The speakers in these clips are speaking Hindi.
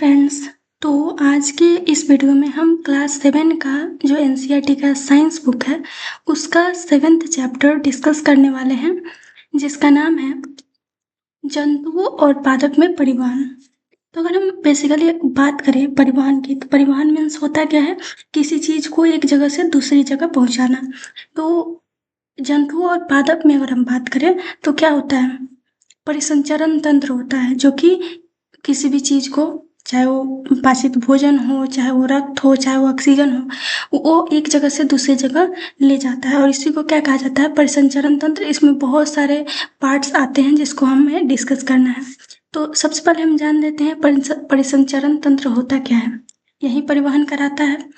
फ्रेंड्स। तो आज के इस वीडियो में हम क्लास 7 का जो एनसीईआरटी का साइंस बुक है उसका 7th चैप्टर डिस्कस करने वाले हैं, जिसका नाम है जंतुओं और पादप में परिवहन। तो अगर हम बेसिकली बात करें परिवहन की, तो परिवहन मीन्स होता क्या है, किसी चीज़ को एक जगह से दूसरी जगह पहुंचाना। तो जंतुओं और पादप में अगर हम बात करें तो क्या होता है, परिसंचरण तंत्र होता है जो कि किसी भी चीज़ को, चाहे वो पाचित भोजन हो, चाहे वो रक्त हो, चाहे वो ऑक्सीजन हो, वो एक जगह से दूसरी जगह ले जाता है और इसी को क्या कहा जाता है, परिसंचरण तंत्र। इसमें बहुत सारे पार्ट्स आते हैं जिसको हमें डिस्कस करना है। तो सबसे पहले हम जान लेते हैं परिसंचरण तंत्र होता क्या है। यही परिवहन कराता है।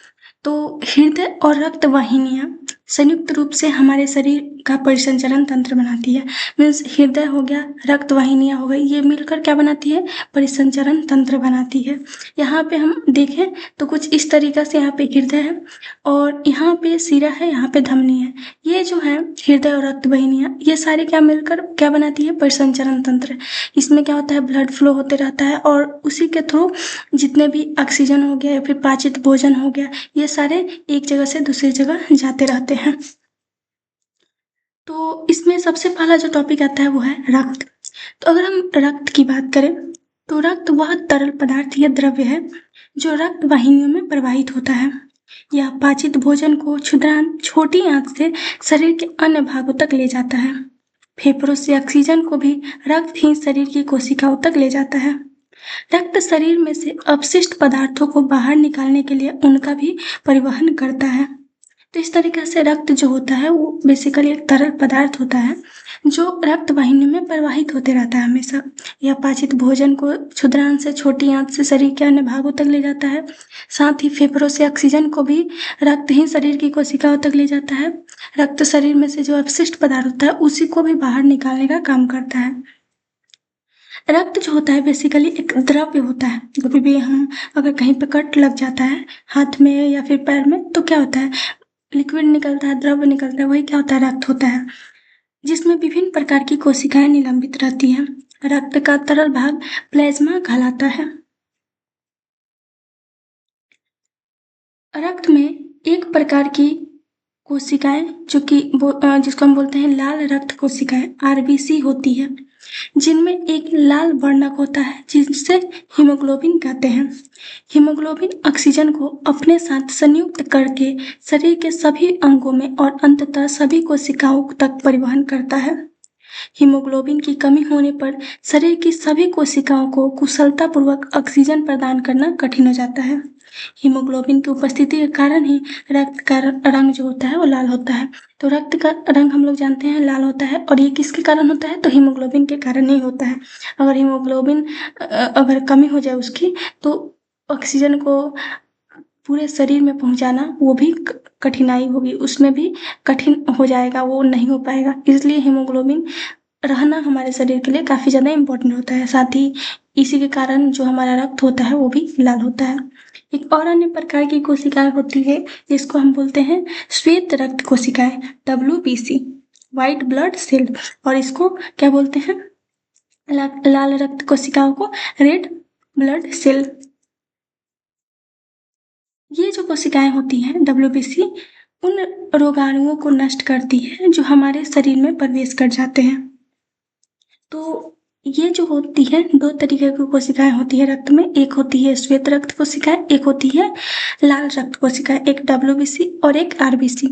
तो हृदय और रक्त वाहिनियाँ संयुक्त रूप से हमारे शरीर का परिसंचरण तंत्र बनाती है। मीन्स हृदय हो गया, रक्त वाहिनियाँ हो गई, ये मिलकर क्या बनाती है, परिसंचरण तंत्र बनाती है। यहाँ पे हम देखें तो कुछ इस तरीक़ा से यहाँ पे हृदय है और यहाँ पे सिरा है, यहाँ पे धमनी है। ये जो है हृदय और रक्त वाहिनियाँ, ये सारे क्या मिलकर क्या बनाती है, परिसंचरण तंत्र। इसमें क्या होता है, ब्लड फ्लो होते रहता है और उसी के थ्रू जितने भी ऑक्सीजन हो गया या फिर पाचित भोजन हो गया, ये सारे एक जगह से दूसरी जगह जाते रहते हैं। तो इसमें सबसे पहला जो टॉपिक आता है वो है रक्त। तो अगर हम रक्त की बात करें तो रक्त वह तरल पदार्थ या द्रव्य है जो रक्त वाहिनियों में प्रवाहित होता है। यह पाचित भोजन को क्षुद्रांत छोटी आंत से शरीर के अन्य भागों तक ले जाता है। फेफड़ों से ऑक्सीजन को भी रक्त ही शरीर की कोशिकाओं तक ले जाता है। रक्त शरीर में से अपशिष्ट पदार्थों को बाहर निकालने के लिए उनका भी परिवहन करता है। तो इस तरीके से रक्त जो होता है वो बेसिकली एक तरल पदार्थ होता है जो रक्त वाहिनियों में प्रवाहित होते रहता है हमेशा। यह पाचित भोजन को क्षुद्रांत से छोटी आंत से शरीर के अन्य भागों तक ले जाता है। साथ ही फेफड़ों से ऑक्सीजन को भी रक्त ही शरीर की कोशिकाओं तक ले जाता है। रक्त शरीर में से जो अपशिष्ट पदार्थ होता है उसी को भी बाहर निकालने का काम करता है। रक्त जो होता है बेसिकली एक द्रव्य होता है। कभी भी हम अगर कहीं पे कट लग जाता है हाथ में या फिर पैर में तो क्या होता है, लिक्विड निकलता है, द्रव्य निकलता है, वही क्या होता है, रक्त होता है, जिसमें विभिन्न प्रकार की कोशिकाएं निलंबित रहती हैं। रक्त का तरल भाग प्लाज्मा कहलाता है। रक्त में एक प्रकार की कोशिकाएं जो कि जिसको हम बोलते हैं लाल रक्त कोशिकाएं आरबीसी होती है, जिनमें एक लाल वर्णक होता है जिसे हीमोग्लोबिन कहते हैं। हीमोग्लोबिन ऑक्सीजन को अपने साथ संयुक्त करके शरीर के सभी अंगों में और अंततः सभी कोशिकाओं तक परिवहन करता है। हीमोग्लोबिन की कमी होने पर शरीर की सभी कोशिकाओं को कुशलतापूर्वक ऑक्सीजन प्रदान करना कठिन हो जाता है। हीमोग्लोबिन की उपस्थिति के कारण ही रक्त का रंग जो होता है वो लाल होता है। तो रक्त का रंग हम लोग जानते हैं लाल होता है और ये किसके कारण होता है, तो हीमोग्लोबिन के कारण ही होता है। अगर हीमोग्लोबिन अगर कमी हो जाए उसकी तो ऑक्सीजन को पूरे शरीर में पहुंचाना वो भी कठिनाई होगी, उसमें भी कठिन हो जाएगा, वो नहीं हो पाएगा। इसलिए हीमोग्लोबिन रहना हमारे शरीर के लिए काफ़ी ज़्यादा इम्पोर्टेंट होता है। साथ ही इसी के कारण जो हमारा रक्त होता है वो भी लाल होता है। एक और अन्य प्रकार की कोशिकाएं होती है जिसको हम बोलते हैं श्वेत रक्त कोशिकाएं, WBC, व्हाइट ब्लड सेल, और इसको क्या बोलते हैं, लाल रक्त कोशिकाओं को रेड ब्लड सेल। ये जो कोशिकाएं होती हैं WBC उन रोगाणुओं को नष्ट करती है जो हमारे शरीर में प्रवेश कर जाते हैं। तो ये जो होती है दो तरीके की कोशिकाएं होती है रक्त में, एक होती है श्वेत रक्त कोशिकाएं, एक होती है लाल रक्त कोशिकाएं, एक WBC और एक RBC।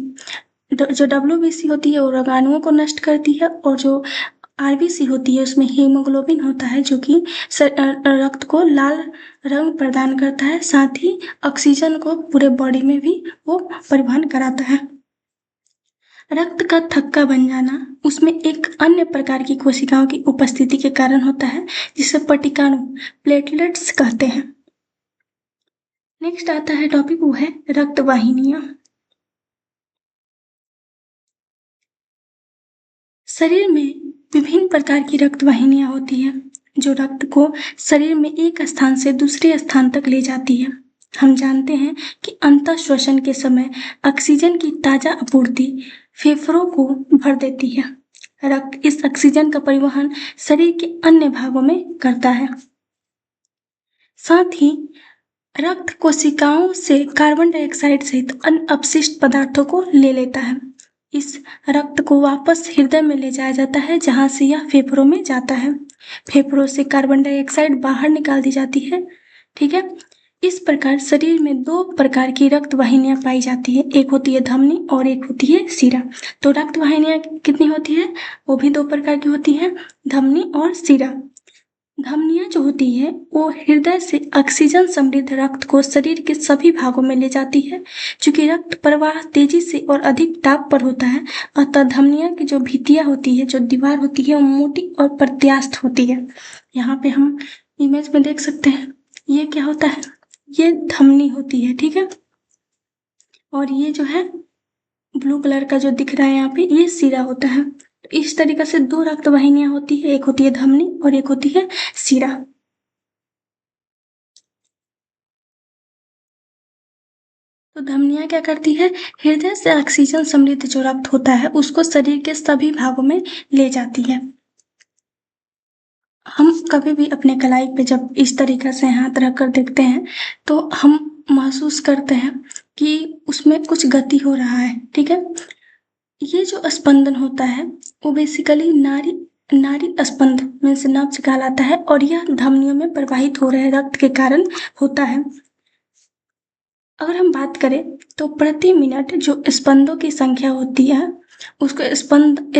जो WBC होती है वो रोगाणुओं को नष्ट करती है और जो RBC होती है उसमें हीमोग्लोबिन होता है जो कि रक्त को लाल रंग प्रदान करता है, साथ ही ऑक्सीजन को पूरे बॉडी में भी वो परिवहन कराता है। रक्त का थक्का बन जाना उसमें एक अन्य प्रकार की कोशिकाओं की उपस्थिति के कारण होता है जिसे पटिकाणु, प्लेटलेट्स कहते हैं। नेक्स्ट आता है टॉपिक, वो है रक्त वाहिनियां। शरीर में विभिन्न प्रकार की रक्त वाहिनियां होती हैं जो रक्त को शरीर में एक स्थान से दूसरे स्थान तक ले जाती है। हम जानते हैं कि अंतः श्वसन के समय ऑक्सीजन की ताजा आपूर्ति फेफड़ों को भर देती है। रक्त इस ऑक्सीजन का परिवहन शरीर के अन्य भागों में करता है। साथ ही रक्त कोशिकाओं से कार्बन डाइऑक्साइड सहित अन्य अपशिष्ट पदार्थों को ले लेता है। इस रक्त को वापस हृदय में ले जाया जाता है, जहां से यह फेफड़ों में जाता है। फेफड़ों से कार्बन डाइऑक्साइड बाहर निकाल दी जाती है। ठीक है। इस प्रकार शरीर में दो प्रकार की रक्त वाहिनियां पाई जाती है, एक होती है धमनी और एक होती है शिरा। तो रक्त वाहिनियां कितनी होती है? वो भी दो प्रकार की होती है, धमनी और शिरा। धमनियां जो होती है वो हृदय से ऑक्सीजन समृद्ध रक्त को शरीर के सभी भागों में ले जाती है। चूंकि रक्त प्रवाह तेजी से और अधिक दाब पर होता है, अतः धमनियां की जो भित्तियां होती है, जो दीवार होती है, वो मोटी और प्रत्यास्थ होती है। यहाँ पे हम इमेज में देख सकते हैं, ये क्या होता है? ये धमनी होती है। ठीक है। और ये जो है ब्लू कलर का जो दिख रहा है यहाँ पे, ये शिरा होता है। तो इस तरीके से दो रक्त वाहिनियां होती है, एक होती है धमनी और एक होती है शिरा। तो धमनियां क्या करती है? हृदय से ऑक्सीजन समृद्ध जो रक्त होता है उसको शरीर के सभी भागों में ले जाती है। हम कभी भी अपने कलाई पे जब इस तरीके से हाथ रख कर देखते हैं तो हम महसूस करते हैं कि उसमें कुछ गति हो रहा है। ठीक है। ये जो स्पंदन होता है वो बेसिकली नाड़ी नाड़ी स्पंद में से नब्ज कहलाता है और यह धमनियों में प्रवाहित हो रहे रक्त के कारण होता है। अगर हम बात करें तो प्रति मिनट जो स्पंदों की संख्या होती है उसको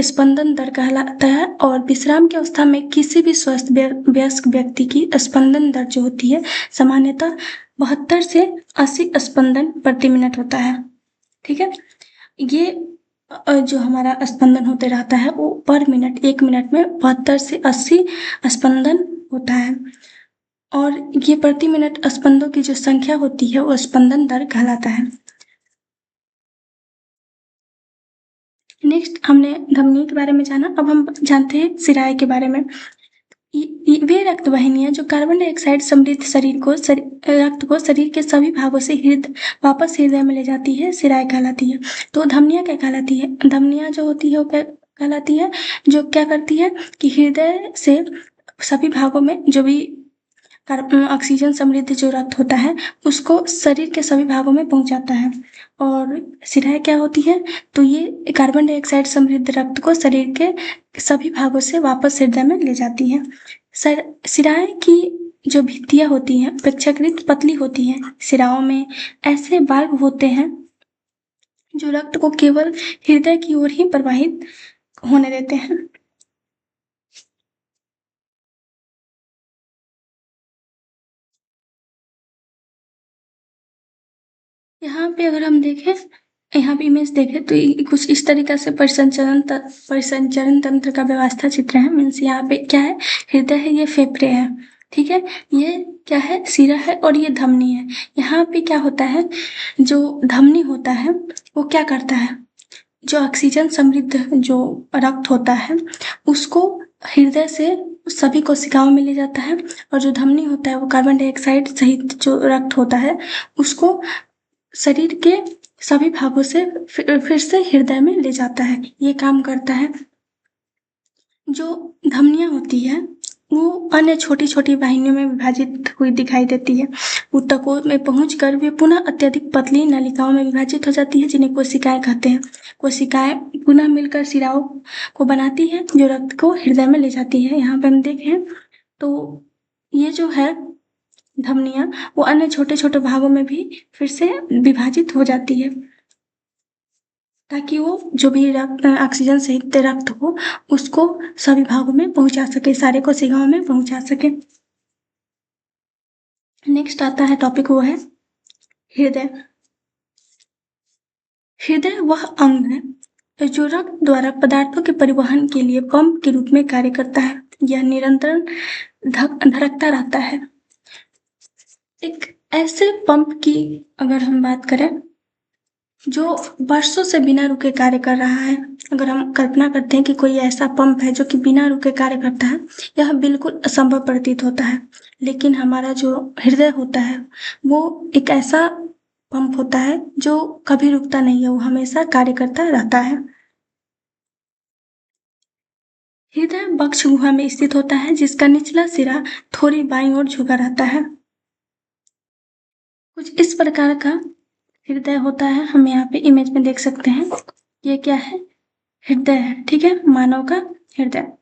स्पंदन दर कहलाता है। और विश्राम की अवस्था में किसी भी स्वस्थ वयस्क व्यक्ति की स्पंदन दर जो होती है सामान्यतः 72 से 80 स्पंदन प्रति मिनट होता है। ठीक है। ये जो हमारा स्पंदन होते रहता है वो पर मिनट 1 मिनट में 72 से 80 स्पंदन होता है। और ये प्रति मिनट स्पंदों की जो संख्या होती है वो स्पंदन दर कहलाता है। नेक्स्ट हमने धमनी के बारे में जाना, अब हम जानते हैं शिराएं के बारे में। वे रक्त वाहिनियां जो कार्बन डाइऑक्साइड समृद्ध रक्त को शरीर के सभी भागों से वापस हृदय में ले जाती है, शिराएं कहलाती है। तो धमनियां क्या कहलाती है? धमनियां जो होती है वो क्या कहलाती है? जो क्या करती है कि हृदय से सभी भागों में जो भी ऑक्सीजन समृद्ध जो रक्त होता है उसको शरीर के सभी भागों में पहुंचाता है। और शिराएं क्या होती है? तो ये कार्बन डाइऑक्साइड समृद्ध रक्त को शरीर के सभी भागों से वापस हृदय में ले जाती है। शिराएं की जो भित्तियां होती हैं अपेक्षाकृत पतली होती हैं। शिराओं में ऐसे वाल्व होते हैं जो रक्त को केवल हृदय की ओर ही प्रवाहित होने देते हैं। यहाँ पे अगर हम देखें, यहाँ पे इमेज देखें तो ये कुछ इस तरीके से परिसंचरण तंत्र का व्यवस्था चित्र है। मीन्स यहाँ पे क्या है? हृदय है, ये फेफड़े है। ठीक है। ये क्या है? शिरा है और ये धमनी है। यहाँ पे क्या होता है? जो धमनी होता है वो क्या करता है? जो ऑक्सीजन समृद्ध जो रक्त होता है उसको हृदय से सभी कोशिकाओं में ले जाता है। और जो धमनी होता है वो कार्बन डाइऑक्साइड सहित जो रक्त होता है उसको शरीर के सभी भागों से फिर से हृदय में ले जाता है। ये काम करता है। जो धमनियां होती है वो अन्य छोटी छोटी वाहिनियों में विभाजित हुई दिखाई देती है। ऊतकों में पहुंचकर वे पुनः अत्यधिक पतली नलिकाओं में विभाजित हो जाती है, जिन्हें कोशिकाएं कहते हैं। कोशिकाएं पुनः मिलकर शिराओं को बनाती है जो रक्त को हृदय में ले जाती है। यहाँ पे हम देखें तो ये जो है धमनियां वो अन्य छोटे छोटे भागों में भी फिर से विभाजित हो जाती है ताकि वो जो भी रक्त ऑक्सीजन सहित रक्त हो उसको सभी भागों में पहुंचा सके, सारे कोशिकाओं में पहुंचा सके। नेक्स्ट आता है टॉपिक, वो है हृदय। हृदय वह अंग है जो रक्त द्वारा पदार्थों के परिवहन के लिए पंप के रूप में कार्य करता है। यह निरंतर धड़कता रहता है। एक ऐसे पंप की अगर हम बात करें जो वर्षों से बिना रुके कार्य कर रहा है, अगर हम कल्पना करते हैं कि कोई ऐसा पंप है जो कि बिना रुके कार्य करता है, यह बिल्कुल असंभव प्रतीत होता है। लेकिन हमारा जो हृदय होता है वो एक ऐसा पंप होता है जो कभी रुकता नहीं है, वो हमेशा कार्य करता रहता है। हृदय वक्ष गुहा में स्थित होता है जिसका निचला सिरा थोड़ी बाईं ओर झुका रहता है। कुछ इस प्रकार का हृदय होता है, हम यहाँ पे इमेज में देख सकते हैं। ये क्या है? हृदय है, ठीक है, मानव का हृदय।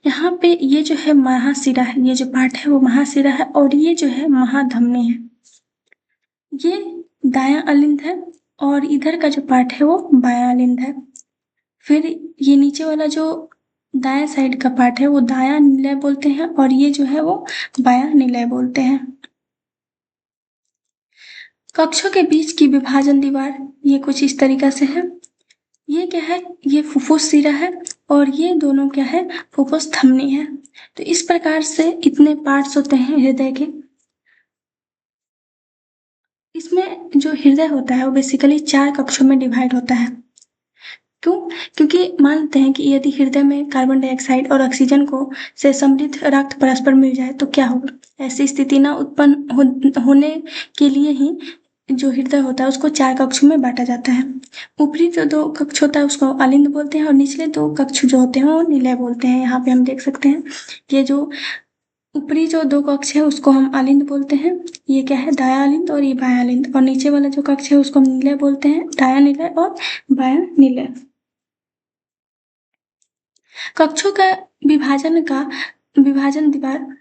यहाँ पे ये जो है महाशिरा है, ये जो पार्ट है वो महाशिरा है, और ये जो है महाधमनी है। ये दायां अलिंद है और इधर का जो पार्ट है वो बायां अलिंद है। फिर ये नीचे वाला जो दायां साइड का पार्ट है वो दायां निलय बोलते हैं, और ये जो है वो बायां निलय बोलते हैं। कक्षों के बीच की विभाजन दीवार ये कुछ इस तरीका से है। ये क्या है? ये फुफ्फुस सिरा है, और ये दोनों क्या है? फुफ्फुस धमनी है। तो इस प्रकार से इतने पार्ट्स होते हैं हृदय के। इसमें जो हृदय होता है वो बेसिकली 4 कक्षों में डिवाइड होता है। क्यों? क्योंकि मानते हैं कि यदि हृदय में कार्बन डाइऑक्साइड और ऑक्सीजन को से समृद्ध रक्त परस्पर मिल जाए तो क्या होगा? ऐसी स्थिति ना उत्पन्न होने के लिए ही जो हृदय होता है उसको 4 कक्षों में बांटा जाता है। ऊपरी जो 2 कक्ष होता है उसको अलिंद बोलते हैं, और निचले 2 कक्ष जो होते हैं वो निलय बोलते हैं। यहाँ पे हम देख सकते हैं ये जो ऊपरी जो 2 कक्ष है उसको हम अलिंद बोलते हैं। ये क्या है? दायां अलिंद, और ये बायां अलिंद। और नीचे वाला जो कक्ष है उसको हम निलय बोलते हैं, दायां निलय और बायां निलय। कक्षों का विभाजन दीवार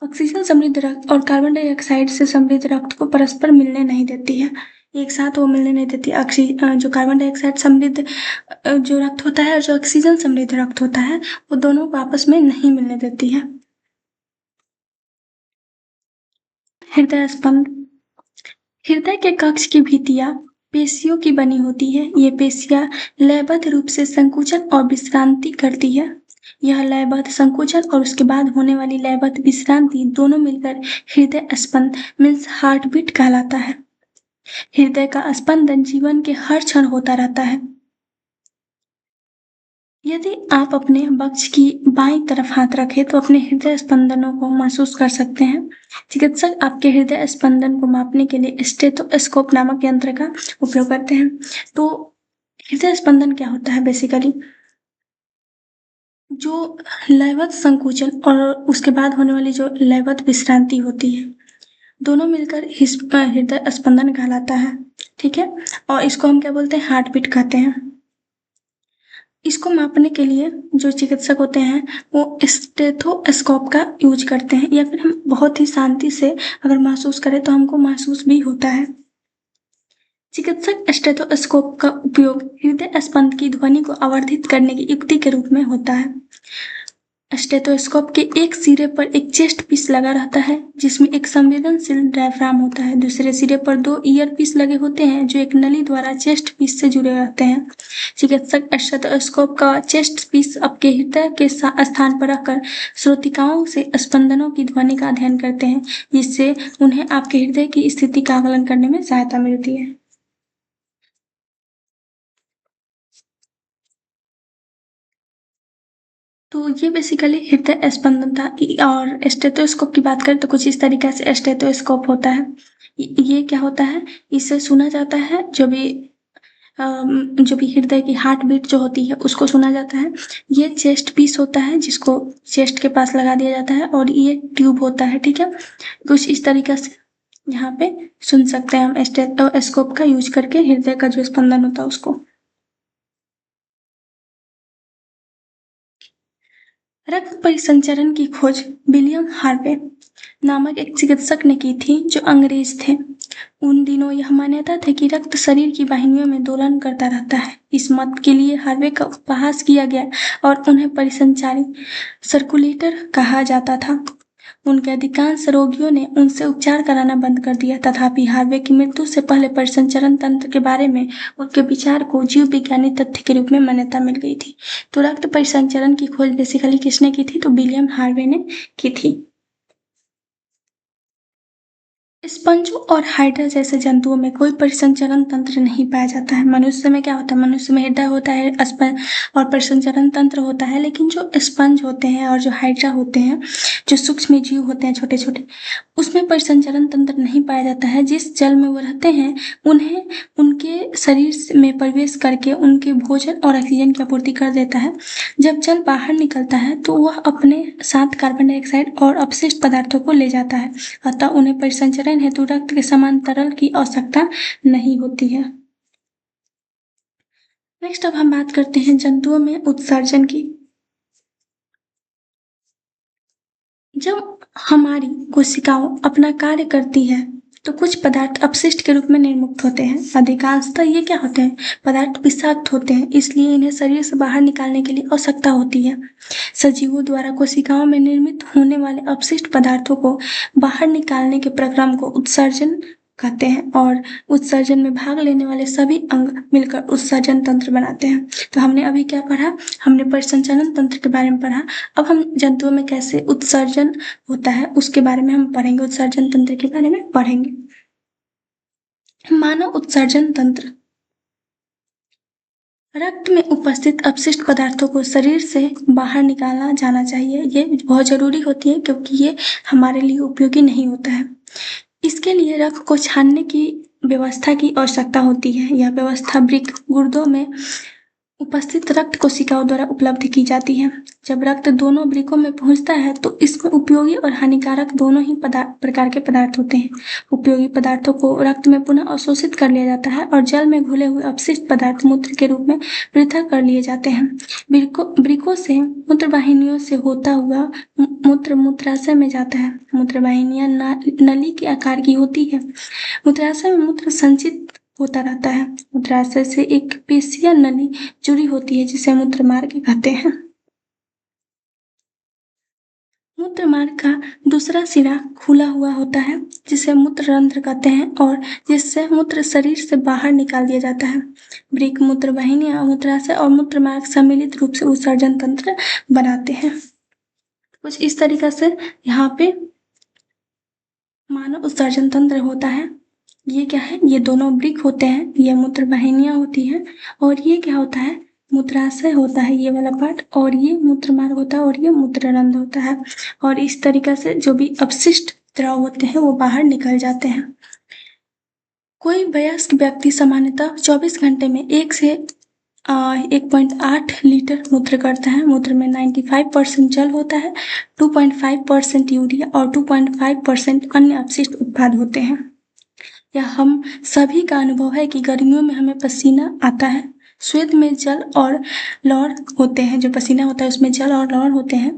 ऑक्सीजन समृद्ध रक्त और कार्बन डाइऑक्साइड से समृद्ध रक्त को परस्पर मिलने नहीं देती है। एक साथ वो मिलने नहीं देती। जो कार्बन डाइऑक्साइड समृद्ध जो रक्त होता है और जो ऑक्सीजन समृद्ध रक्त होता है वो दोनों को आपस में नहीं मिलने देती है। हृदय स्पंद। हृदय के कक्ष की भित्तियां पेशियों की बनी होती है। ये पेशियां लयबद्ध रूप से संकुचन और विश्रांति करती है। यह लयबद्ध संकुचन और उसके बाद होने वाली लयबद्ध विश्रांति दोनों मिलकर हृदय स्पंद मीन्स हार्ट बीट कहलाता है। हृदय का स्पंदन जीवन के हर क्षण होता रहता है। यदि आप अपने वक्ष की बाईं तरफ हाथ रखें तो अपने हृदय स्पंदनों को महसूस कर सकते हैं। चिकित्सक आपके हृदय स्पंदन को मापने के लिए स्टेथोस्कोप नामक यंत्र का उपयोग करते हैं। तो हृदय स्पंदन क्या होता है? बेसिकली जो लयबद्ध संकुचन और उसके बाद होने वाली जो लयबद्ध विश्रांति होती है दोनों मिलकर हृदय स्पंदन कहलाता है, ठीक है। और इसको हम क्या बोलते हैं? हार्ट बीट कहते हैं। इसको मापने के लिए जो चिकित्सक होते हैं वो स्टेथोस्कोप का यूज करते हैं, या फिर हम बहुत ही शांति से अगर महसूस करें तो हमको महसूस भी होता है। चिकित्सक स्टेथोस्कोप का उपयोग हृदय स्पंद की ध्वनि को आवर्धित करने की युक्ति के रूप में होता है। स्टेथोस्कोप के एक सिरे पर एक चेस्ट पीस लगा रहता है जिसमें एक संवेदनशील डायफ्राम होता है। दूसरे सिरे पर 2 ईयर पीस लगे होते हैं जो एक नली द्वारा चेस्ट पीस से जुड़े रहते हैं। चिकित्सक स्टेथोस्कोप का चेस्ट पीस आपके हृदय के स्थान पर रखकर श्रोतिकाओं से स्पंदनों की ध्वनि का अध्ययन करते हैं, जिससे उन्हें आपके हृदय की स्थिति का आकलन करने में सहायता मिलती है। तो ये बेसिकली हृदय स्पंदन था। और स्टेथोस्कोप की बात करें तो कुछ इस तरीके से स्टेथोस्कोप होता है। ये क्या होता है? इससे सुना जाता है जो भी हृदय की हार्ट बीट जो होती है उसको सुना जाता है। ये चेस्ट पीस होता है जिसको चेस्ट के पास लगा दिया जाता है, और ये ट्यूब होता है, ठीक है। कुछ इस तरीके से यहाँ पे सुन सकते हैं हम स्टेथोस्कोप का यूज करके हृदय का जो स्पंदन होता है उसको। रक्त परिसंचरण की खोज विलियम हार्वे नामक एक चिकित्सक ने की थी जो अंग्रेज थे। उन दिनों यह मान्यता था कि रक्त शरीर की वाहिनियों में दोलन करता रहता है। इस मत के लिए हार्वे का उपहास किया गया और उन्हें परिसंचारी सर्कुलेटर कहा जाता था। उनके अधिकांश रोगियों ने उनसे उपचार कराना बंद कर दिया। तथापि हार्वे की मृत्यु से पहले परिसंचरण तंत्र के बारे में उनके विचार को जीव विज्ञानी तथ्य के रूप में मान्यता मिल गई थी। तो रक्त परिसंचरण की खोज बेसिकली किसने की थी? तो विलियम हार्वे ने की थी। स्पंजों और हाइड्रा जैसे जंतुओं में कोई परिसंचरण तंत्र नहीं पाया जाता है। मनुष्य में क्या होता है? मनुष्य में हृदय होता है और परिसंचरण तंत्र होता है, लेकिन जो स्पंज होते हैं और जो हाइड्रा होते हैं, जो सूक्ष्म जीव होते हैं छोटे छोटे, उसमें परिसंचरण तंत्र नहीं पाया जाता है। जिस जल में वो रहते हैं उन्हें उनके शरीर में प्रवेश करके उनके भोजन और ऑक्सीजन की आपूर्ति कर देता है। जब जल बाहर निकलता है तो वह अपने साथ कार्बन डाइऑक्साइड और अपशिष्ट पदार्थों को ले जाता है, अतः उन्हें परिसंचरण उत्सर्जन हेतु रक्त के समान तरल की आवश्यकता नहीं होती है। नेक्स्ट अब हम बात करते हैं जंतुओं में उत्सर्जन की। जब हमारी कोशिकाओं अपना कार्य करती है तो कुछ पदार्थ अपशिष्ट के रूप में निर्मुक्त होते हैं। अधिकांशतः ये क्या होते हैं? पदार्थ विषाक्त होते हैं, इसलिए इन्हें शरीर से बाहर निकालने के लिए आवश्यकता होती है। सजीवों द्वारा कोशिकाओं में निर्मित होने वाले अपशिष्ट पदार्थों को बाहर निकालने के प्रक्रम को उत्सर्जन कहते हैं और उत्सर्जन में भाग लेने वाले सभी अंग मिलकर उत्सर्जन तंत्र बनाते हैं। तो हमने अभी क्या पढ़ा? हमने परिसंचरण तंत्र के बारे में पढ़ा। अब हम जंतुओं में कैसे उत्सर्जन होता है उसके बारे में हम पढ़ेंगे, उत्सर्जन तंत्र के बारे में पढ़ेंगे। मानव उत्सर्जन तंत्र। रक्त में उपस्थित अपशिष्ट पदार्थों को शरीर से बाहर निकाला जाना चाहिए। ये बहुत जरूरी होती है क्योंकि ये हमारे लिए उपयोगी नहीं होता है। इसके लिए रक्त को छानने की व्यवस्था की आवश्यकता होती है। यह व्यवस्था वृक्क गुर्दों में उपस्थित रक्त कोशिकाओं द्वारा उपलब्ध की जाती है। जब रक्त दोनों वृक्कों में पहुंचता है तो इसमें उपयोगी और हानिकारक दोनों ही प्रकार के पदार्थ होते हैं। उपयोगी पदार्थों को रक्त में पुनः अवशोषित कर लिया जाता है और जल में घुले हुए अपशिष्ट पदार्थ मूत्र के रूप में पृथक कर लिए जाते हैं। वृक्कों से मूत्रवाहिनियों से होता हुआ मूत्र मूत्राशय में जाता है। मूत्रवाहिनियां नली के आकार की होती है। मूत्राशय में मूत्र संचित होता रहता है। मूत्राशय से एक पेशीय नली जुड़ी होती है जिसे मूत्रमार्ग कहते हैं। मूत्रमार्ग का दूसरा सिरा खुला हुआ होता है जिसे मूत्ररंध्र कहते हैं और जिससे मूत्र शरीर से बाहर निकाल दिया जाता है। वृक्क, मूत्रवाहिनियां, मूत्राशय और मूत्रमार्ग सम्मिलित रूप से उत्सर्जन तंत्र बनाते हैं। कुछ इस तरीके से यहाँ पे मानव उत्सर्जन तंत्र होता है। ये क्या है? ये दोनों वृक्क होते हैं, ये मूत्रवाहिनियां होती हैं और ये क्या होता है? मूत्राशय होता है ये वाला पार्ट, और ये मूत्रमार्ग होता है और ये मूत्ररंध्र होता है। और इस तरीके से जो भी अपशिष्ट द्रव होते हैं वो बाहर निकल जाते हैं। कोई वयस्क व्यक्ति सामान्यतः 24 घंटे में 1 से 1.8 लीटर मूत्र करता है। मूत्र में 95% जल होता है, 2.5% यूरिया और 2.5% अन्य अपशिष्ट उत्पाद होते हैं। यह हम सभी का अनुभव है कि गर्मियों में हमें पसीना आता है। श्वेत में जल और लौर होते हैं, जो पसीना होता है उसमें जल और लौर होते हैं।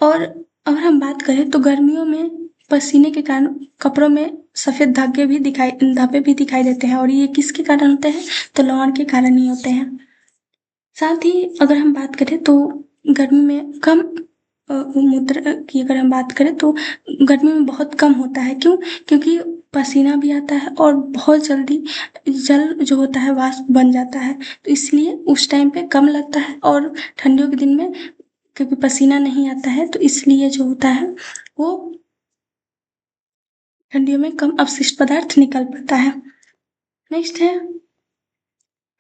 और अगर हम बात करें तो गर्मियों में पसीने के कारण कपड़ों में सफेद धब्बे भी दिखाई देते हैं और ये किसके कारण होते हैं? तो लौर के कारण ही होते हैं। साथ ही अगर हम बात करें तो गर्मी में कम मूत्र की अगर हम बात करें तो गर्मी में बहुत कम होता है। क्यों? क्योंकि पसीना भी आता है और बहुत जल्दी जल जो होता है वाष्प बन जाता है, तो इसलिए उस टाइम पे कम लगता है। और ठंडियों के दिन में क्योंकि पसीना नहीं आता है तो इसलिए जो होता है वो ठंडियों में कम अपशिष्ट पदार्थ निकल पाता है। नेक्स्ट है,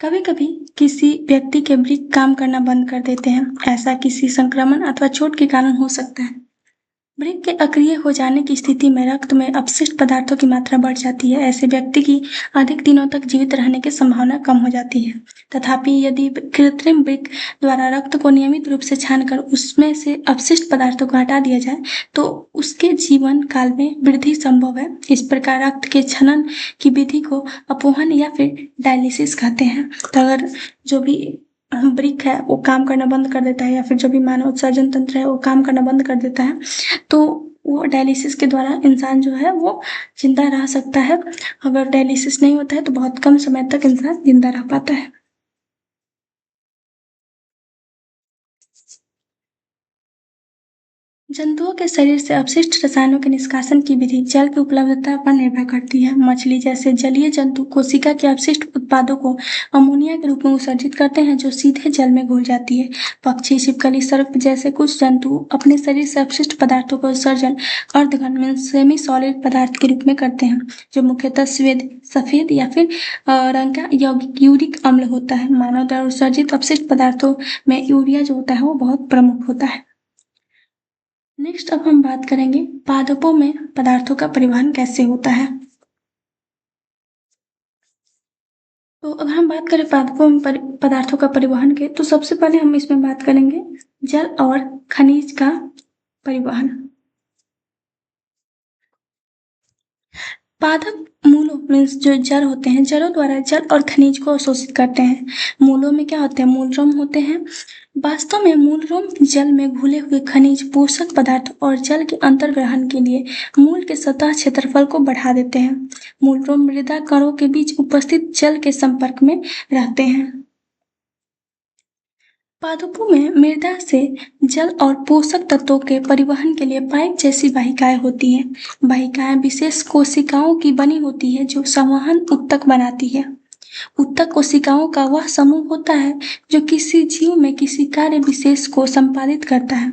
कभी कभी किसी व्यक्ति के वृक्क काम करना बंद कर देते हैं। ऐसा किसी संक्रमण अथवा चोट के कारण हो सकता है। वृक्क के अक्रिय हो जाने की स्थिति में रक्त में अपशिष्ट पदार्थों की मात्रा बढ़ जाती है। ऐसे व्यक्ति की अधिक दिनों तक जीवित रहने की संभावना कम हो जाती है। तथापि यदि कृत्रिम वृक्क द्वारा रक्त को नियमित रूप से छानकर उसमें से अपशिष्ट पदार्थों को हटा दिया जाए तो उसके जीवन काल में वृद्धि संभव है। इस प्रकार रक्त के छनन की विधि को अपोहन या फिर डायलिसिस कहते हैं। तो अगर जो भी वृक्क है वो काम करना बंद कर देता है या फिर जो भी मानव उत्सर्जन तंत्र है वो काम करना बंद कर देता है तो वो डायलिसिस के द्वारा इंसान जो है वो जिंदा रह सकता है। अगर डायलिसिस नहीं होता है तो बहुत कम समय तक इंसान जिंदा रह पाता है। जंतुओं के शरीर से अपशिष्ट रसायनों के निष्कासन की विधि जल की उपलब्धता पर निर्भर करती है। मछली जैसे जलीय जंतु कोशिका के अपशिष्ट उत्पादों को अमोनिया के रूप में उत्सर्जित करते हैं जो सीधे जल में घुल जाती है। पक्षी, छिपकली, सर्प जैसे कुछ जंतु अपने शरीर से अपशिष्ट पदार्थों का उत्सर्जन अर्धघन में सेमी सॉलिड पदार्थ के रूप में करते हैं जो मुख्यतः सफेद या फिर रंग का यूरिक अम्ल होता है। मानव द्वारा उत्सर्जित अपशिष्ट पदार्थों में यूरिया जो होता है वो बहुत प्रमुख होता है। नेक्स्ट अब हम बात करेंगे पादपों में पदार्थों का परिवहन कैसे होता है। तो अगर हम बात करें पादपों में पदार्थों का परिवहन के तो सबसे पहले हम इसमें बात करेंगे जल और खनिज का परिवहन। पादप मूलों मीन्स जो जड़ होते हैं, जड़ों द्वारा जल और खनिज को अवशोषित करते हैं। मूलों में क्या होते हैं? मूलरोम होते हैं। वास्तव में मूलरोम जल में घुले हुए खनिज, पोषक पदार्थ और जल के अंतर्ग्रहण के लिए मूल के सतह क्षेत्रफल को बढ़ा देते हैं। मूलरोम मृदा कणों के बीच उपस्थित जल के संपर्क में रहते हैं। पादपों में मृदा से जल और पोषक तत्वों के परिवहन के लिए पाइप जैसी वाहिकाएं होती हैं। वाहिकाएं विशेष कोशिकाओं की बनी होती है जो संवहन ऊतक बनाती है। ऊतक कोशिकाओं का वह समूह होता है जो किसी जीव में किसी कार्य विशेष को संपादित करता है।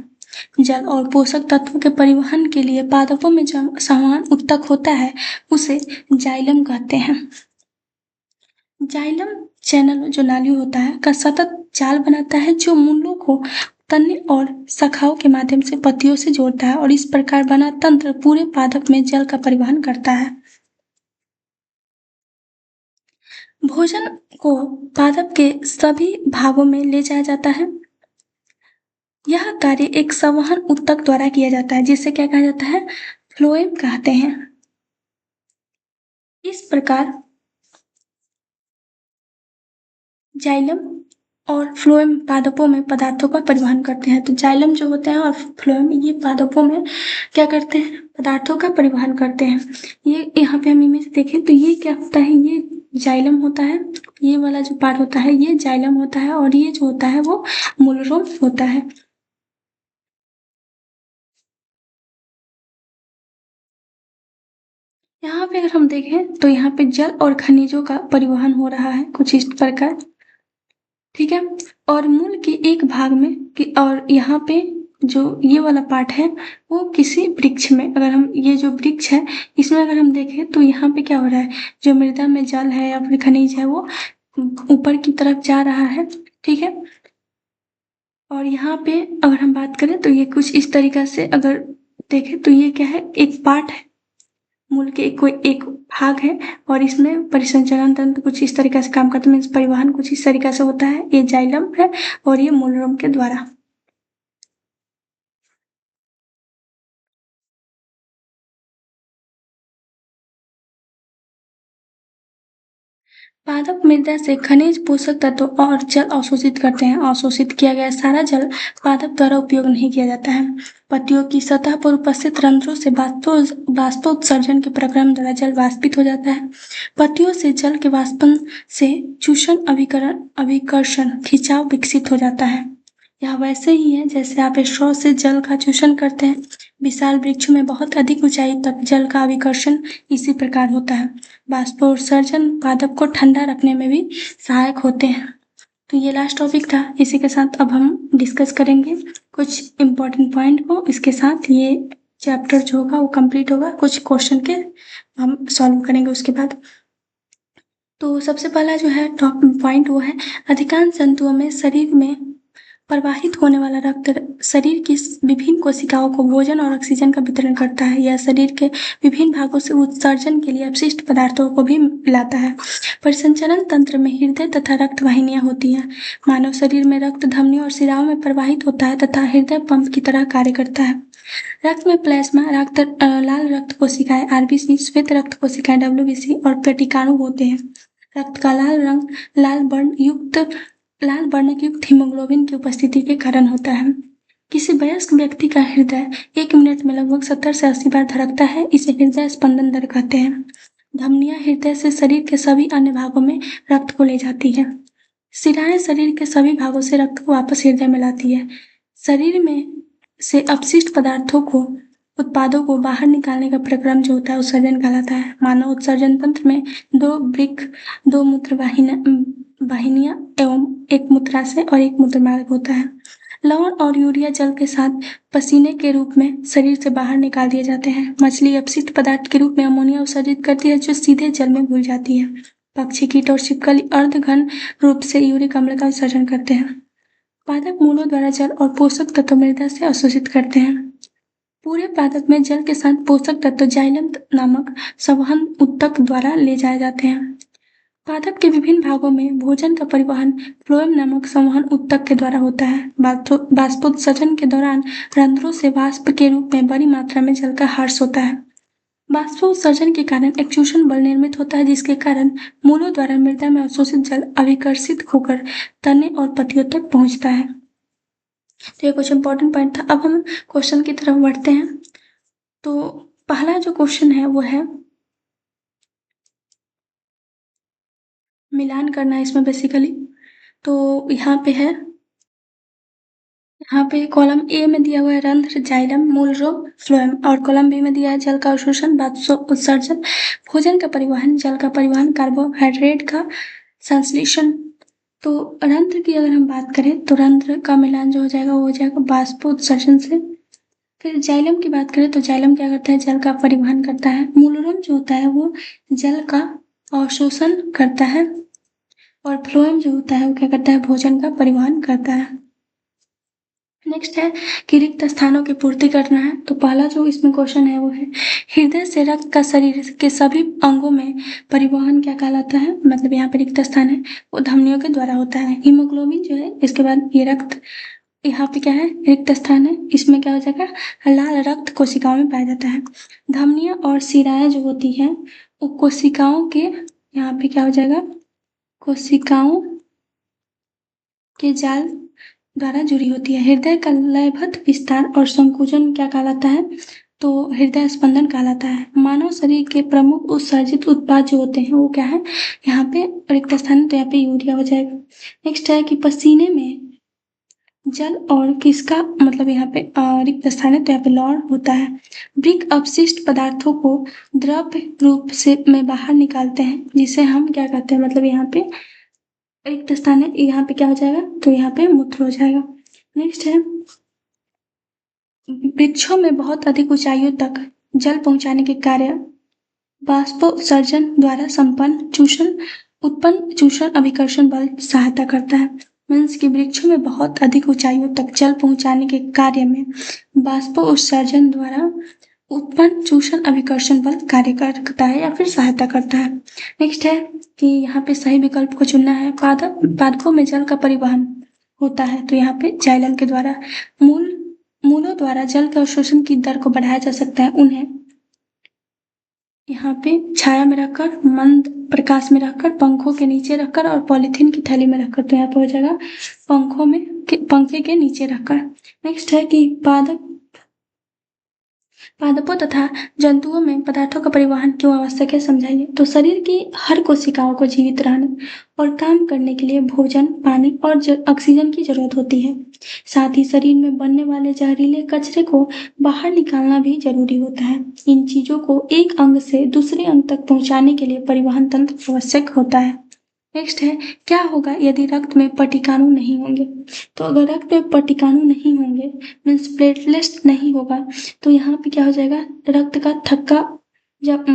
जल और पोषक तत्वों के परिवहन के लिए पादपों में जो संवहन ऊतक होता है उसे जाइलम कहते हैं। जाइलम चैनल जो नाली होता है का सतत जाल बनाता है जो मूलों को तने और शाखाओं के माध्यम से पत्तियों से जोड़ता है और इस प्रकार बना तंत्र पूरे पादप में जल का परिवहन करता है। भोजन को पादप के सभी भागों में ले जाया जाता है। यह कार्य एक संवहन ऊतक द्वारा किया जाता है जिसे क्या कहा जाता है? फ्लोएम कहते हैं। इस प्रकार जाइलम और फ्लोएम पादपों में पदार्थों का परिवहन करते हैं। तो जाइलम जो होते हैं और फ्लोएम ये पादपों में क्या करते हैं? पदार्थों का परिवहन करते हैं। ये यहाँ पे हम इमेज देखें तो ये क्या होता है? ये जाइलम होता है, ये वाला जो पार्ट होता है ये जाइलम होता है और ये जो होता है वो मूलरोम होता है। यहाँ पे अगर हम देखें तो यहाँ पे जल और खनिजों का परिवहन हो रहा है कुछ इस प्रकार, ठीक है। और मूल के एक भाग में और यहाँ पे जो ये वाला पार्ट है वो किसी वृक्ष में, अगर हम ये जो वृक्ष है इसमें अगर हम देखें तो यहाँ पे क्या हो रहा है? जो मृदा में जल है या फिर खनिज है वो ऊपर की तरफ जा रहा है, ठीक है। और यहाँ पे अगर हम बात करें तो ये कुछ इस तरीका से अगर देखें तो ये क्या है? एक पार्ट है, मूल के कोई एक भाग है और इसमें परिसंचरण तंत्र कुछ इस तरीके से काम करता है, मीन्स परिवहन कुछ इस तरीके से होता है। ये जाइलम है और ये मूलरोम के द्वारा। पादप मृदा से खनिज, पोषक तत्व और जल अवशोषित करते हैं। अवशोषित किया गया सारा जल पादप द्वारा उपयोग नहीं किया जाता है। पत्तियों की सतह पर उपस्थित रंध्रों से बाष्पोत्सर्जन के प्रक्रम द्वारा जल वाष्पित हो जाता है। पत्तियों से जल के वाष्पन से चूषण, अभिकर्षण, खिंचाव विकसित हो जाता है। यह वैसे ही है जैसे आप स्ट्रॉ से जल का चूषण करते हैं। विशाल वृक्ष में बहुत अधिक ऊंचाई तक जल का अभिकर्षण इसी प्रकार होता है। बाष्पोत्सर्जन पादप को ठंडा रखने में भी सहायक होते हैं। तो ये लास्ट टॉपिक था। इसी के साथ अब हम डिस्कस करेंगे कुछ इम्पोर्टेंट पॉइंट को। इसके साथ ये चैप्टर जो होगा वो कंप्लीट होगा। कुछ क्वेश्चन के हम सॉल्व करेंगे उसके बाद। तो सबसे पहला जो है टॉप पॉइंट वो है अधिकांश जंतुओं में शरीर में प्रवाहित होने वाला रक्त शरीर की विभिन्न कोशिकाओं को भोजन और ऑक्सीजन का वितरण करता है। यह शरीर के विभिन्न भागों से उत्सर्जन के लिए अपशिष्ट पदार्थों को भी मिलाता है। परिसंचरण तंत्र में हृदय तथा रक्त वाहिनियां होती हैं। मानव शरीर में रक्त धमनियों और शिराओं में प्रवाहित होता है तथा हृदय पंप की तरह कार्य करता है। रक्त में प्लाज्मा लाल रक्त कोशिकाएं आरबीसी, श्वेत रक्त कोशिकाएं डब्ल्यूबीसी और पेटिकाणु होते हैं। रक्त का लाल रंग लाल वर्णक युक्त हीमोग्लोबिन की उपस्थिति के कारण होता है। किसी वयस्क व्यक्ति का हृदय 1 मिनट में लगभग 70 से 80 बार धड़कता है। इसे हृदय स्पंदन दर कहते हैं। धमनियां हृदय से शरीर के सभी अन्य भागों में रक्त को ले जाती है। शिराएं शरीर के सभी भागों से रक्त को वापस हृदय में लाती है। शरीर में से अपशिष्ट पदार्थों को उत्पादों को बाहर निकालने का प्रक्रम जो होता है उत्सर्जन कहलाता है। मानव उत्सर्जन तंत्र में 2 वृक्क, 2 मूत्र वाहिनियां एवं एक मूत्राशय और एक मूत्रमार्ग होता है। लवण और यूरिया जल के साथ पसीने के रूप में शरीर से बाहर निकाल दिए जाते हैं। मछली अपशिष्ट पदार्थ के रूप में अमोनिया उत्सर्जित करती है जो सीधे जल में घुल जाती है। पक्षी, कीट और छिपकली अर्धघन रूप से यूरिक अम्ल का उत्सर्जन करते हैं। पादप मूलों द्वारा जल और पोषक तत्व मृदा से अवशोषित करते हैं। पूरे पादप में जल के साथ पोषक तत्व जाइलम नामक संवहन ऊतक द्वारा ले जाए जाते हैं। पादप के विभिन्न भागों में भोजन का परिवहन फ्लोएम नामक संवहन ऊतक के द्वारा होता है। बाष्पोत्सर्जन के दौरान रंध्रों से वाष्प के रूप में बड़ी मात्रा में जल का हर्ष होता है। बाष्पोत्सर्जन के कारण एक्चूषण बल निर्मित होता है, जिसके कारण मूलों द्वारा मृदा में अवशोषित जल अभिकर्षित होकर तने और पत्तियों तक पहुंचता है। तो ये कुछ इंपॉर्टेंट पॉइंट था। अब हम क्वेश्चन की तरफ बढ़ते हैं। तो पहला जो क्वेश्चन है वो है मिलान करना है इसमें बेसिकली। तो यहाँ पे कॉलम ए में दिया हुआ है रंध्र, जाइलम, मूल रोग, फ्लोएम, और कॉलम बी में दिया है जल का अवशोषण, उत्सर्जन, भोजन का परिवहन, जल का परिवहन, कार्बोहाइड्रेट का संश्लेषण। तो रंध्र की अगर हम बात करें तो रंध्र का मिलान जो हो जाएगा वो हो जाएगा बाष्पोत्सर्जन से। फिर जाइलम की बात करें तो जाइलम क्या करता है, जल का परिवहन करता है। मूलरम जो होता है वो जल का अवशोषण करता है, और फ्लोएम जो होता है वो क्या करता है, भोजन का परिवहन करता है। नेक्स्ट है कि रिक्त स्थानों की पूर्ति करना है। तो पहला जो इसमें क्वेश्चन है वो है हृदय से रक्त का शरीर के सभी अंगों में परिवहन क्या कहलाता है, मतलब यहाँ पे रिक्त स्थान है वो धमनियों के द्वारा होता है। हीमोग्लोबिन जो है, इसके बाद ये रक्त, यहाँ पे क्या है, रिक्त स्थान है, इसमें क्या हो जाएगा, लाल रक्त कोशिकाओं में पाया जाता है। धमनियां और शिराएं जो होती हैं वो कोशिकाओं के, यहाँ पे क्या हो जाएगा, कोशिकाओं के जाल द्वारा जुड़ी होती है। हृदय का लयबद्ध विस्तार और संकुचन क्या कहलाता है, तो हृदय स्पंदन कहलाता है। मानव शरीर के प्रमुख उत्सर्जित उत्पाद जो होते हैं वो क्या है, यहाँ पे रिक्त स्थान है तो यहाँ पे यूरिया हो जाएगा। नेक्स्ट है कि पसीने में जल और किसका, मतलब यहाँ पे रिक्त स्थान है तो यहाँ पे लौह होता है। वृक्क अपशिष्ट पदार्थों को द्रव रूप से में बाहर निकालते हैं, जिसे हम क्या कहते हैं, मतलब यहाँ पे रिक्त स्थान है, यहाँ पे क्या हो जाएगा, तो यहाँ पे मूत्र हो जाएगा। नेक्स्ट है वृक्षों में बहुत अधिक ऊंचाइयों तक जल पहुंचाने के कार्य बाष्पोत्सर्जन द्वारा उत्पन्न चूषण अभिकर्षण बल सहायता करता है। मीन्स कि वृक्षों में बहुत अधिक ऊंचाइयों तक जल पहुंचाने के कार्य में बाष्पोत्सर्जन द्वारा उत्पन्न चूषण अभिकर्षण बल कार्य करता है या फिर सहायता करता है। नेक्स्ट है कि यहाँ पे सही विकल्प को चुनना है। पादपों में जल का परिवहन होता है तो यहाँ पे जाइलम के द्वारा। मूलों द्वारा जल के अवशोषण की दर को बढ़ाया जा सकता है। उन्हें यहाँ पे छाया में रखकर, मंद प्रकाश में रखकर, पंखों के नीचे रखकर और पॉलीथीन की थैली में रखकर। तो यहाँ पे हो जाएगा पंखे के नीचे रखकर। नेक्स्ट है कि पादपों तथा जंतुओं में पदार्थों का परिवहन क्यों आवश्यक है, समझाइए। तो शरीर की हर कोशिकाओं को जीवित रहने और काम करने के लिए भोजन, पानी और ऑक्सीजन की जरूरत होती है। साथ ही शरीर में बनने वाले जहरीले कचरे को बाहर निकालना भी जरूरी होता है। इन चीजों को एक अंग से दूसरे अंग तक पहुंचाने के लिए परिवहन तंत्र आवश्यक होता है। नेक्स्ट है क्या होगा यदि रक्त में पटिकाणु नहीं होंगे। तो अगर रक्त में पटिकाणु नहीं होंगे, मीन्स प्लेटलेट्स नहीं होगा, तो यहाँ पे क्या हो जाएगा, रक्त का थक्का जब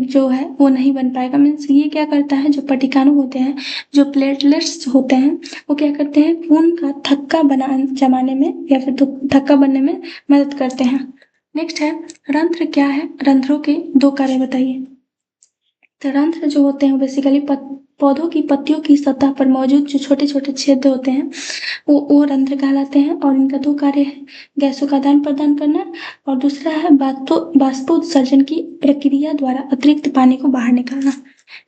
जो है वो नहीं बन पाएगा। मीन्स ये क्या करता है, जो पटिकाणु होते हैं, जो प्लेटलेट्स होते हैं, वो क्या करते हैं, खून का थक्का जमाने में या फिर थक्का बनने में मदद करते हैं। नेक्स्ट है रंध्र क्या है, रंध्रों के दो कार्य बताइए। तो रंध्र जो होते हैं बेसिकली पौधों की पत्तियों की सतह पर मौजूद जो छोटे छोटे छेद होते हैं वो रंध्र कहलाते हैं, और इनका दो कार्य है, गैसों का आदान प्रदान करना, और दूसरा है बाष्पोत्सर्जन की प्रक्रिया द्वारा अतिरिक्त पानी को बाहर निकालना।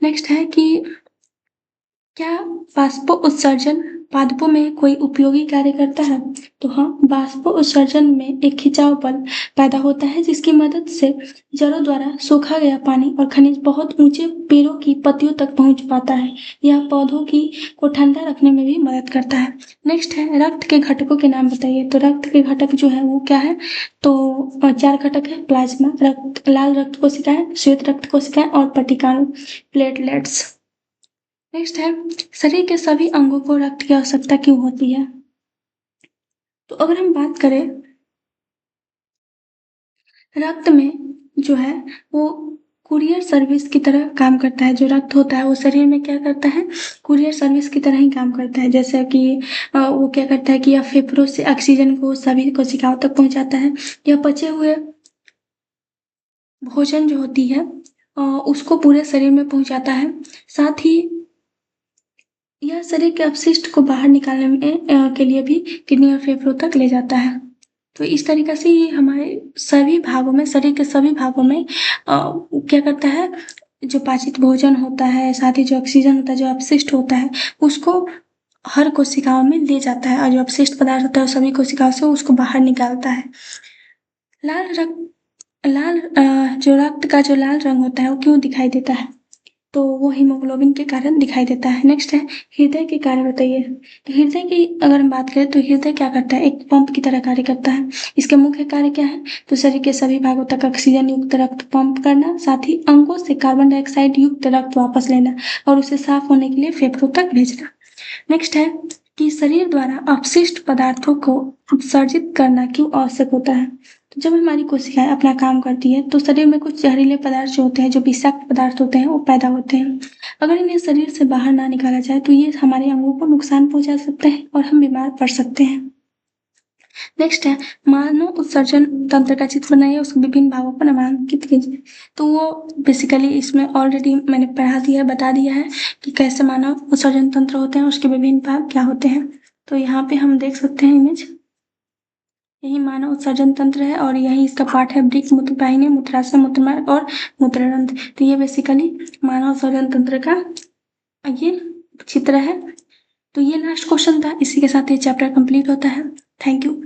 नेक्स्ट है कि क्या बाष्पोत्सर्जन पादपों में कोई उपयोगी कार्य करता है। तो हाँ, बाष्पोत्सर्जन में एक खिंचाव बल पैदा होता है जिसकी मदद से जड़ों द्वारा सोखा गया पानी और खनिज बहुत ऊंचे पेड़ों की पत्तियों तक पहुंच पाता है। यह पौधों को ठंडा रखने में भी मदद करता है। नेक्स्ट है रक्त के घटकों के नाम बताइए। तो रक्त के घटक जो है वो क्या है, तो 4 घटक है, प्लाज्मा, रक्त, लाल रक्त कोशिकाएं, श्वेत रक्त कोशिकाएं और पटिकाणु, प्लेटलेट्स। नेक्स्ट है शरीर के सभी अंगों को रक्त की आवश्यकता क्यों होती है। तो अगर हम बात करें, रक्त में जो है वो कुरियर सर्विस की तरह काम करता है। जो रक्त होता है वो शरीर में क्या करता है, कुरियर सर्विस की तरह ही काम करता है। जैसे कि वो क्या करता है कि यह फेफड़ों से ऑक्सीजन को सभी कोशिकाओं तक पहुंचाता है। यह पचे हुए भोजन जो होती है उसको पूरे शरीर में पहुंचाता है। साथ ही यह शरीर के अपशिष्ट को बाहर निकालने में के लिए भी किडनी और फेफड़ों तक ले जाता है। तो इस तरीक़े से ये हमारे सभी भागों में, शरीर के सभी भागों में क्या करता है, जो पाचित भोजन होता है, साथ ही जो ऑक्सीजन होता है, जो अपशिष्ट होता है, उसको हर कोशिकाओं में ले जाता है और जो अपशिष्ट पदार्थ होता है वो सभी कोशिकाओं से उसको बाहर निकालता है। जो रक्त का जो लाल रंग होता है वो क्यों दिखाई देता है? तो वो हीमोग्लोबिन के कारण दिखाई देता है। नेक्स्ट है हृदय के कार्य बताइए। तो हृदय की अगर हम बात करें तो हृदय क्या करता है, एक पंप की तरह कार्य करता है। इसके मुख्य कार्य क्या है, तो शरीर के सभी भागों तक ऑक्सीजन युक्त रक्त पंप करना, साथ ही अंगों से कार्बन डाइऑक्साइड युक्त रक्त वापस लेना और उसे साफ होने के लिए फेफड़ों तक भेजना। नेक्स्ट है कि शरीर द्वारा अपशिष्ट पदार्थों को उत्सर्जित करना क्यों आवश्यक होता है। तो जब हमारी कोशिकाएं अपना काम करती है तो शरीर में कुछ जहरीले पदार्थ जो होते हैं, जो विषाक्त पदार्थ होते हैं, वो पैदा होते हैं। अगर इन्हें शरीर से बाहर ना निकाला जाए तो ये हमारे अंगों को नुकसान पहुंचा सकते हैं और हम बीमार पड़ सकते हैं। नेक्स्ट है मानव उत्सर्जन तंत्र का चित्र बनाइए, उसके विभिन्न भागों पर नामांकित कीजिए। तो वो बेसिकली इसमें ऑलरेडी मैंने पढ़ा दिया है, बता दिया है कि कैसे मानव उत्सर्जन तंत्र होते हैं, उसके विभिन्न भाग क्या होते हैं। तो यहाँ पे हम देख सकते हैं इमेज, यही मानव उत्सर्जन तंत्र है और यही इसका पार्ट है वृक्क, मूत्रवाहिनी, मूत्राशय, मूत्रमार्ग और मूत्ररंध्र। तो ये बेसिकली मानव उत्सर्जन तंत्र का ये चित्र है। तो ये लास्ट क्वेश्चन था, इसी के साथ ये चैप्टर कंप्लीट होता है। Thank you.